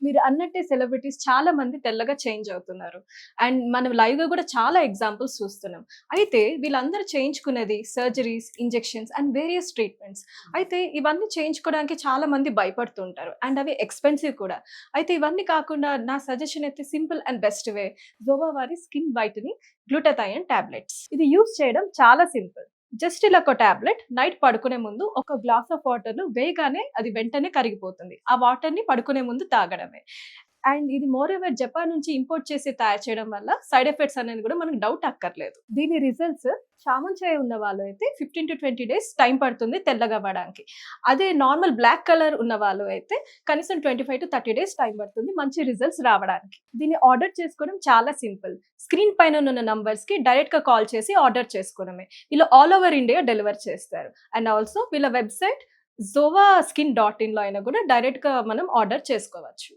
మీరు అన్నట్టే సెలబ్రిటీస్ చాలా మంది తెల్లగా చేంజ్ అవుతున్నారు. అండ్ మనం లైవ్‌గా గూడా చాలా ఎగ్జాంపుల్స్ చూస్తున్నాం. అయితే వీళ్ళందరూ చేయించుకునేది surgeries, injections and various treatments. అయితే ఇవన్నీ చేయించుకోవడానికి చాలా మంది భయపడుతుంటారు. అండ్ అవి ఎక్స్‌పెన్సివ్ కూడా. అయితే ఇవన్నీ కాకుండా నా సజెషన్ అయితే సింపుల్ అండ్ బెస్ట్ వే జోవా వారి స్కిన్ వైటనింగ్ గ్లూటాథయోన్ టాబ్లెట్స్. ఇది యూజ్ చేయడం చాలా సింపుల్. జస్ట్ ఇలా ఒక టాబ్లెట్ నైట్ పడుకునే ముందు ఒక గ్లాస్ ఆఫ్ వాటర్‌లో వేయగానే అది వెంటనే కరిగిపోతుంది. ఆ వాటర్‌ని పడుకునే ముందు తాగడమే. అండ్ ఇది మోర్ ఓవర్ జపాన్ నుంచి ఇంపోర్ట్ చేసి తయారు చేయడం వల్ల సైడ్ ఎఫెక్ట్స్ అనేది కూడా మనకు డౌట్ అక్కర్లేదు. దీని రిజల్ట్స్ చామంచాయ ఉన్న వాళ్ళు అయితే 15-20 డేస్ టైం పడుతుంది తెల్లగా అవ్వడానికి. అదే నార్మల్ బ్లాక్ కలర్ ఉన్న వాళ్ళు అయితే కనీసం 25-30 డేస్ టైం పడుతుంది మంచి రిజల్ట్స్ రావడానికి. దీన్ని ఆర్డర్ చేసుకోవడం చాలా సింపుల్. స్క్రీన్ పైన ఉన్న నంబర్స్‌కి డైరెక్ట్‌గా కాల్ చేసి ఆర్డర్ చేసుకోవడమే. వీళ్ళు ఆల్ ఓవర్ ఇండియా డెలివర్ చేస్తారు. అండ్ ఆల్సో వీళ్ళ వెబ్‌సైట్ zovaSkin.in లో అయినా కూడా డైరెక్ట్‌గా మనం ఆర్డర్ చేసుకోవచ్చు.